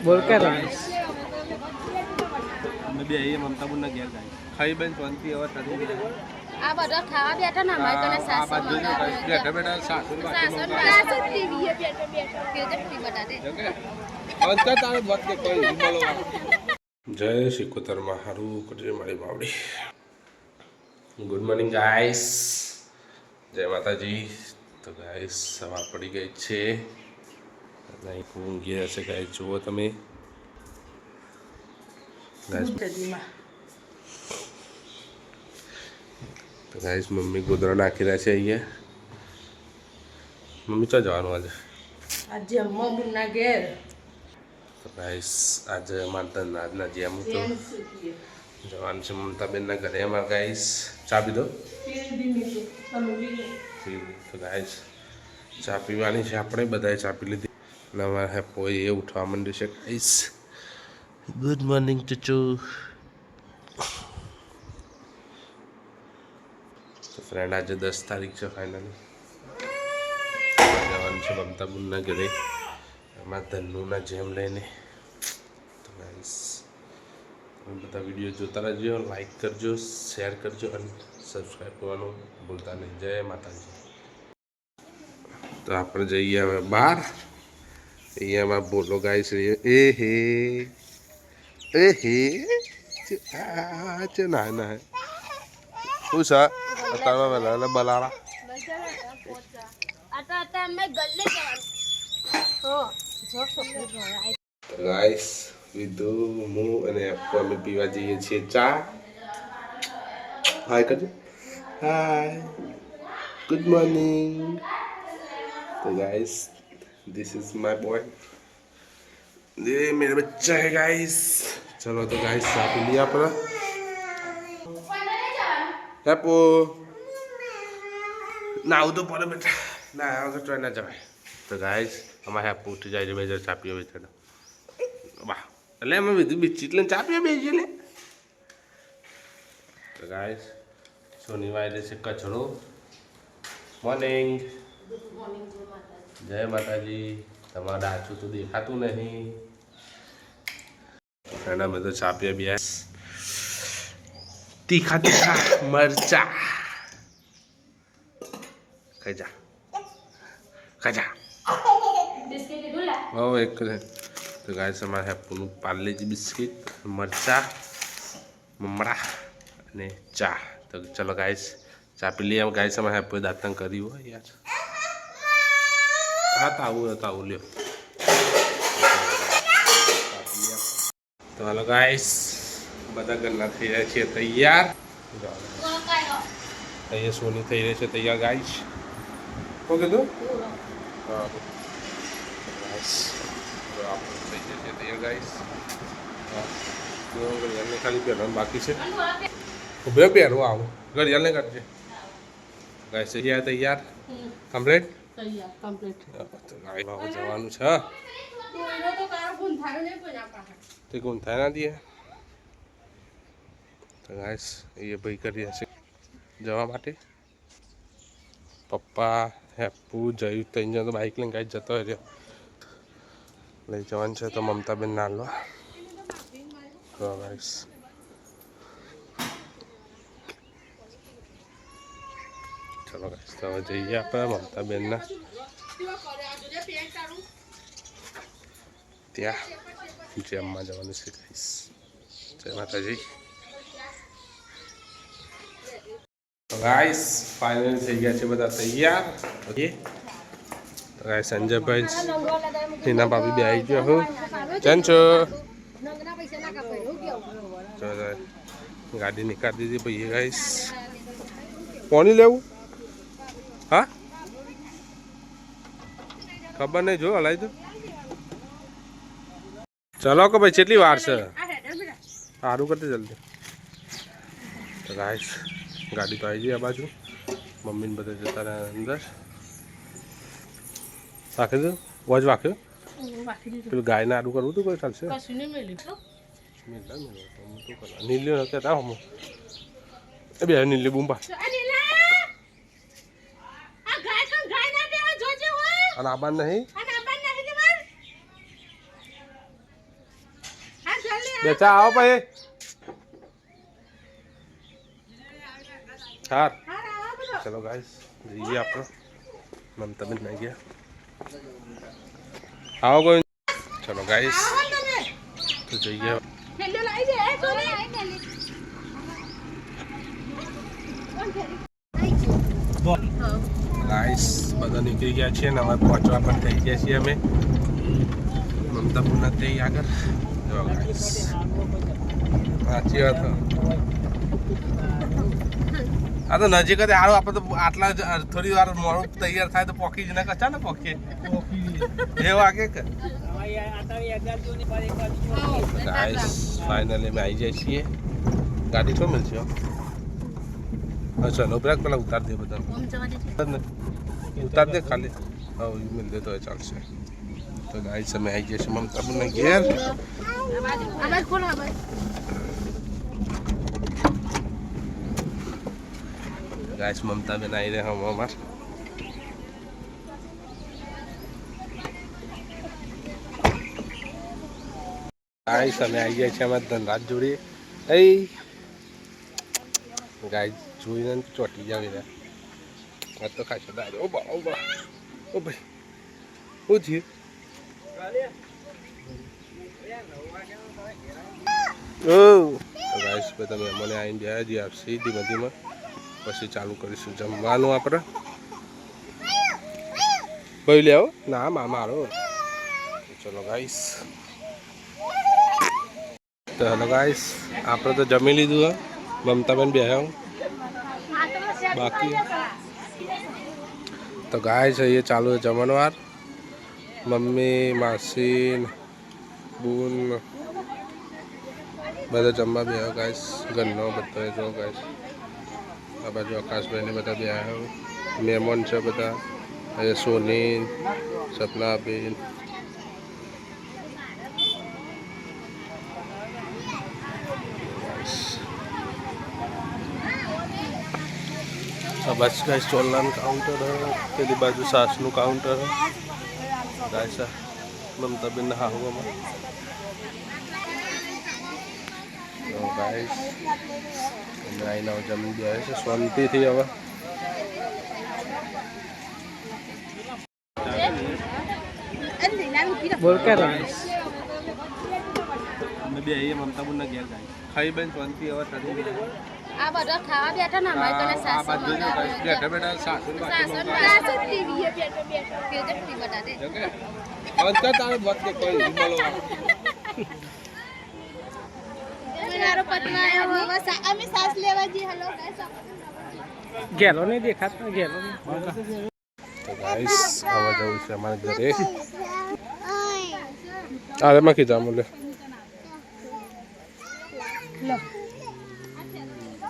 બોલ કર અમે બે અહીંયા મમતા બુનના ઘેર જાય ખાઈ બેન શાંતિ હવે થતી આ બધા ખાવા બેઠા ને અમારે કને સાસુ બેઠા બેઠા સાસુ જય શિકોતરમાં હારું કરજે મારી બાવડી ગુડ મોર્નિંગ ગાઈસ જય માતાજી તો ગાઈસ સવાર પડી ગઈ છે નહીં ઊંઘી હશે ગાઈસ જુઓ તમે તો ગાઈસ મમ્મી ગોદરા નાખી રહ્યા છે અહીંયા મમ્મી ચા જવાનું આજે મમ્મીના ઘેર તો ગાઈસ આજે માતા આજના જેમ તો જવાનું છે મમતાબેનના ઘરે એમાં ગાઈસ ચા પીધો તો ગાઈસ ચા પીવાની છે આપણે બધાએ ચા પી લીધી અને અમારે હેપોએ એ ઉઠવા માંડ્યું છે ગાઈસ ગુડ મોર્નિંગ ચચુ તો ફ્રેન્ડ આજે 10 તારીખ છે ફાઇનલી જવાનું છે મમતા બુનના ઘરે એમાં ધનુના જેમ લઈને તો ગાઈસ તમે બધા વિડીયો જોતા રહેજો લાઈક કરજો શેર કરજો અને સબસ્ક્રાઈબ કરવાનું ભૂલતા નહીં જય માતાજી તો આપણે જઈએ હવે બહાર અહીંયામાં બોલો ગાઈસ એ હે ના ના શું છે અત્યારમાં વહેલા બલાડા ગાઈસ વિધુ હું અને આપકો અમે પીવા જઈએ છીએ ચા હાય કરજો હાય ગુડ મોર્નિંગ तो guys this is my boy ये मेरा बच्चा है गाइस चलो तो गाइस साथ लिया अपना हेपो नाउ तो पर बेटा ना अगर ट्रेन ना जाए तो गाइस हमारे हेपो उठ जाए जो मेजर चापियो बेटा वाह એટલે અમે વિધુ બીચી એટલે ચાપ્યો બેસી લે તો ગાઈસ સોની વાયલે છે કચરો મોર્નિંગ જય માતાજી તમારા ડાચું તો દેખાતું નહીં એના મેં તો ચાપ્યા બે તીખા તીખા મરચા ખાઈ જા એક તો ગાઈસ અમારે હેપુનું પાર્લેજી બિસ્કિટ મરચા મમરા અને ચા તો ચલો ગાઈસ ચા પી લઈએ ગાઈસ અમારે હેપુએ દાંતણ કર્યું હોય યાર હા તાવું લ્યો તો હાલો ગાઈસ બધા ઘરના થઈ રહ્યા છીએ તૈયાર અહીંયા સોની થઈ રહી છે તૈયાર ગાઈસ શું કીધું હા ગાઈસ આપણે થઈ ગયા છે તૈયાર ગાઈસ ઘડિયાળને ખાલી પહેરવાનું બાકી છે ઉભે પહેરવું આવું ઘડિયાળને કરજે ગાઈસ તૈયાર કમ્પ્લીટ જવાનું છે તે ગુણ થાય ના દે તો ગાઈસ એ ભાઈ કરી હશે જવા માટે પપ્પા હેપુ જયું ત્રણ જણ તો બાઇક લઈને ગાઈસ જતો રહ્યો લઈ જવાનું છે તો મમતાબેન ના લો તો ગાઈસ ચલો ગાઈસ તો જઈએ આપણે મમતાબેનના ત્યાં જેમમાં જવાનું છે ગાઈસ જય માતાજી ગાઈસ ફાઇનલ થઈ ગયા છે બધા તૈયાર ઓકે તો ગાઈસ સંજયભાઈ હિના ભાભી બે આવી ગયો હું કેમ છો ગાડી નીકાળી દીધી ભાઈએ ગાઈસ પાણી લેવું હા ખબર નહીં જો હલાવી દો ચલો કે ભાઈ કેટલી વાર છે સારું કરતી જલ્દી તો ગાઈસ ગાડી તો આવી ગઈ આ બાજુ મમ્મીને બધા જતા રહ્યા અંદર રાખી દો વોજ વાખ્યો પેલું ગાયને આડું કરવું તું કોઈ ચાલશે નીલ્યો નથી હતા હમ એ બે નીલી બૂમ પા અને આબાન નહીં બેચા આવો ભાઈ હાર ચલો ગાઈસ જઈએ આપણે મમતાબેન આવી ગયા આવો કોઈ ચલો ગાઈસ તો જઈએ ગાઈસ બધા નીકળી ગયા છીએ ને હવે પહોંચવા પણ થઈ ગયા છીએ અમે મમતાપુરના તે આગળ જો ગાઈસ સાચી વાત આ તો નજીક જ હારું આપણે તો આટલા થોડી વાર મોડું તૈયાર થાય તો પોકી જ ના કચા ને પોકીએ એ વાગે કે ગાઈસ ફાઇનલી અમે આવી જાય છીએ ગાડી શું મળશે અચ્છા નો બ્રેક પેલા ઉતાર દે બધા ઉતાર દે ખાલી હા મિલ દે તો એ ચાલશે તો ગાઈસ અમે આવી જઈશું મમતાબેનના ઘેર ગાઈસ મમતાબેન આવી રહ્યા હમ અમાર ગાઈસ અમે આવી ગયા છીએ અમારા ધનરાજ જોડે એ ગાઈસ જોઈને ચોટી જાવ રહ્યા તો ખાશે દાદા ઓ બા ઓ ભાઈ શું થયું ઓ ગાઈસ બધા મહેમાને આવીને ગયા જે આપશે ધીમે ધીમે પછી ચાલુ કરીશું જમવાનું આપણે ભાઈ લે આવો ના મારો ચલો ગાઈસ તો હેલો ગાઈસ આપણે તો જમી લીધું હે મમતાબેન બેહ્યા બાકી તો ગાઈસ અહીંયા ચાલુ છે જમણવાર મમ્મી માસી બૂન બધા જમવા બેહ્યા ગાઈસ ઘરનો બધા જો ગાઈસ આ બાજુ આકાશભાઈને બધા બેહ્યા મહેમાન છે બધા અહીંયા સોની સપનાબેન बस गाइस चोलना काउंटर है तेरी बाजू सासनु काउंटर है गाइस ममताबेन नहा हुआ मैं तो गाइस आई ना जमी गया है शांति थी अब बोल क्या गाइस मैं भी आई ममताबेन ना गया गाइस खाई बन शांति अब तरी આ બધા ખાવા બેઠા ને અમારે કને સાસુ બેઠા બેઠા સાસુ ટીવી બેઠો બેઠો ટીવી બતા દે અંત તારે વાત કે કોઈ બોલો મારો પતલા આયો હવે અમે સાસ લેવા જી હેલો ગાઈસ ગેલો નહીં દેખાતો ગેલો તો ગાઈસ આવા જવું છે અમારા ઘરે અરે મકી જા મોલે લો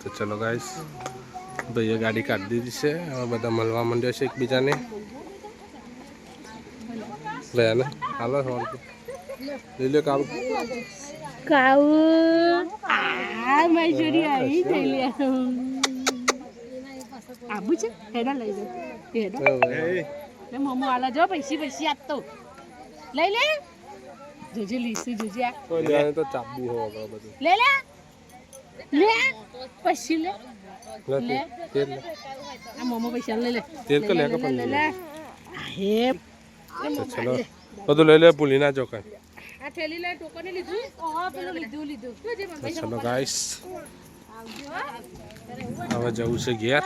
તો ચલો ગાઈસ ભાઈએ ગાડી કાઢી દીધી છે હવે બધા મળવા માંડ્યો છે એકબીજાને ભૈયા ને હાલો ફોન લઈ લે કાવ આ મજૂરી આવી થઈ લે આબુ છે હેડા લઈ લે હેડા લે મમ્મો આલા જો પૈસી આપતો લઈ લે જોજે લીસી જોજે કોઈ જાણે તો ચાબુ હોવા બધું લે લે લે પૈસી લે લે તેલ લે આ મમ્મો પૈસા લે લે તેલ કે લે કે પણ લે હે તો ચલો બધું લઈ લે ભૂલી ના જો કઈ આ થેલી લે ટોકને લીધું ઓહો પેલું લીધું તો ચલો ગાઈસ હવે જવું છે ઘેર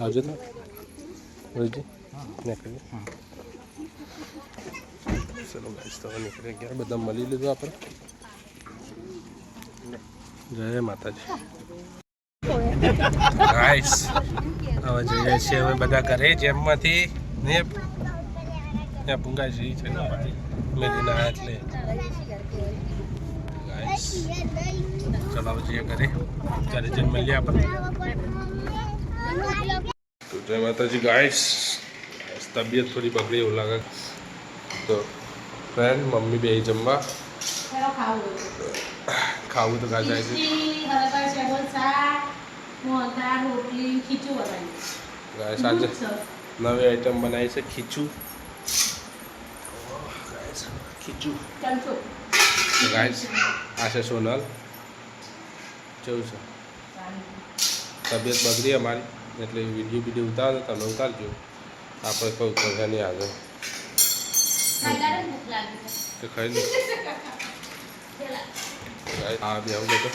આવજો ને રોજી નીકળી ચલો ગાઈસ તો નીકળી ગયા બધા મળી લીધું આપણે જય માતાજી ગાઈસ હવે જઈએ છીએ અમે બધા ઘરે જેમમાંથી ને ત્યાં પૂંગાજી છે મેલીના એટલે ગાઈસ ચલો જઈએ ઘરે જઈને મળીએ આપણે તો જય માતાજી ગાઈસ તબિયત થોડી બગડી એવું લાગે તો ફ્રેન્ડ મમ્મી બે જમવા ખાવું તો ખા જાય છે ગાઈસ આજે નવી આઈટમ બનાવી છે ખીચું ખીચું ચાલજો ગાઈસ આ છે સોનલ કેવું છે તબિયત બગડી અમારી એટલે વિડીયો ઉતારો તમે ઉતારજો આપણે કોઈ ઉતરતા નહીં આગળ તો ખાઈ લો આ બે આવું બધું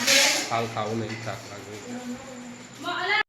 હાલ ખાવું નહીં થાક લાગે